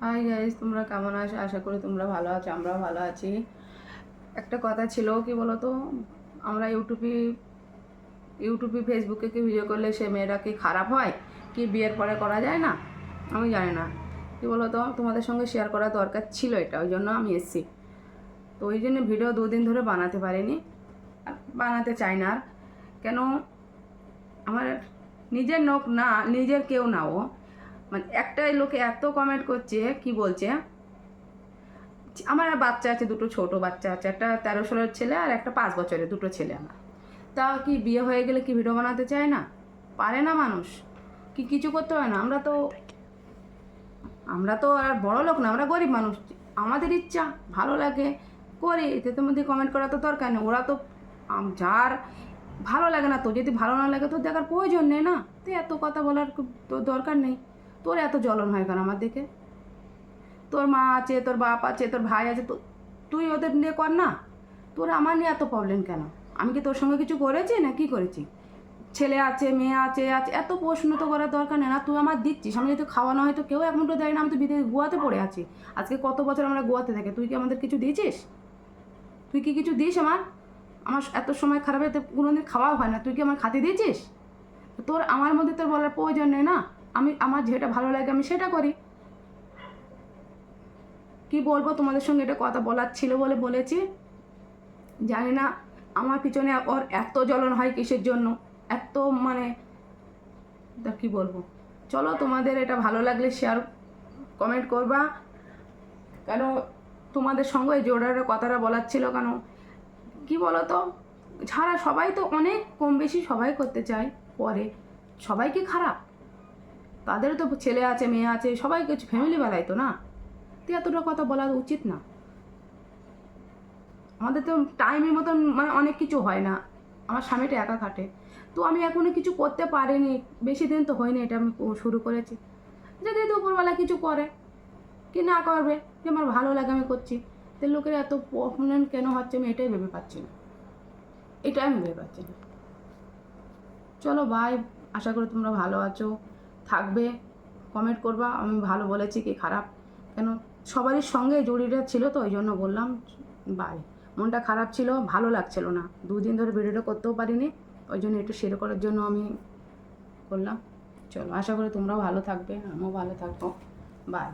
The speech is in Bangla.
হাই গাইস, তোমরা কেমন আছো? আশা করি তোমরা ভালো আছো, আমরাও ভালো আছি। একটা কথা ছিল, কি বলো তো, আমরা ইউটিউবে ফেসবুকে কি ভিডিও করলে সে মেয়েটা কি খারাপ হয়, কি বিয়ের পরে করা যায় না? আমি জানি না, কি বলো তো, তোমাদের সঙ্গে শেয়ার করা দরকার ছিল, এটা ওই জন্য আমি এসেছি। তো ওই জন্য ভিডিও 2 দিন ধরে বানাতে পারিনি, আর বানাতে চাই না। আর কেন, আমার নিজের লোক না, নিজের কেউ না, ও মানে একটাই লোকে এত কমেন্ট করছে, কি বলছে, আমার বাচ্চা আছে, দুটো ছোট বাচ্চা আছে, একটা 13-16 ছেলে আর একটা 5 বছরের, দুটো ছেলে আমার। তা কি বিয়ে হয়ে গেলে কি ভিডিও বানাতে চায় না? পারে না মানুষ? কি কিছু করতে হয় না? আমরা তো আর বড় লোক না, আমরা গরিব মানুষ। আমাদের ইচ্ছা ভালো লাগে করি, এতে মধ্যে কমেন্ট করা তো দরকার নেই। ওরা তো যার ভালো লাগে না, তো যদি ভালো না লাগে তোর দেখার প্রয়োজন নেই না, তুই এত কথা বলার তোর দরকার নেই। তোর এত জ্বলন হয় কেন আমার দিকে? তোর মা আছে, তোর বাপ আছে, তোর ভাই আছে, তো তুই ওদের নিয়ে কর না। তোর আমার নিয়ে এত প্রবলেম কেন? আমি কি তোর সঙ্গে কিছু করেছি না? কি করেছি? ছেলে আছে, মেয়ে আছে, এত প্রশ্ন তো করার দরকার নেই না। তুই আমার দিচ্ছিস, আমি যদি খাওয়ানো হয় তো কেউ এক মুঠো দেয় না। আমি তো বিদেশ গোয়াতে পড়ে আছি, আজকে কত বছর আমরা গোয়াতে থাকি। তুই কি আমাদের কিছু দিয়েছিস? তুই কি কিছু দিস আমার? আমার এত সময় খারাপ হতে কোনোদিন খাওয়া হয় না, তুই কি আমার খাতে দিয়েছিস? তোর আমার মধ্যে তোর বলার প্রয়োজন নেই না। আমার যেটা ভালো লাগে আমি সেটা করি। কি বলবো তোমাদের সঙ্গে, এটা কথা বলার ছিল বলে বলেছি। জানি না আমার পিছনে ওর এত জ্বলন হয় কিসের জন্য, এত মানে তা কী বলবো। চলো, তোমাদের এটা ভালো লাগলে শেয়ার কমেন্ট করবা। কেন তোমাদের সঙ্গে এই জোড়াটা কথাটা বলার ছিল। কেন কি বলো তো, ছাড়া সবাই তো অনেক কম বেশি সবাই করতে চায়, করে। সবাই কি খারাপ? তাদেরও তো ছেলে আছে, মেয়ে আছে, সবাই কিছু ফ্যামিলি বানায় তো না। তো এতটা কথা বলা উচিত না। আমাদের তো টাইমের মতন মানে অনেক কিছু হয় না। আমার স্বামীটা একা খাটে, তো আমি এখনও কিছু করতে পারিনি। বেশি দিন তো হয়নি এটা আমি শুরু করেছি। যদি দুপুরবেলা কিছু করে কি না করবে, যে আমার ভালো লাগে আমি করছি, তো লোকের এত প্রবলেম কেন হচ্ছে আমি এটাই ভেবে পাচ্ছি না। এটাই আমি ভেবে পাচ্ছি না। চলো বাই, আশা করি তোমরা ভালো আছো, থাকবে। কমেন্ট করবা আমি ভালো বলেছি কি খারাপ। কেন সবারই সঙ্গে জড়িটা ছিল তো ওই জন্য বললাম। বাই। মনটা খারাপ ছিল, ভালো লাগছিল না, 2 দিন ধরে ভিডিওটা করতেও পারিনি, ওই জন্য একটু শেয়ার করার জন্য আমি করলাম। চলো, আশা করি তোমরাও ভালো থাকবে, আমিও ভালো থাকবো। বাই।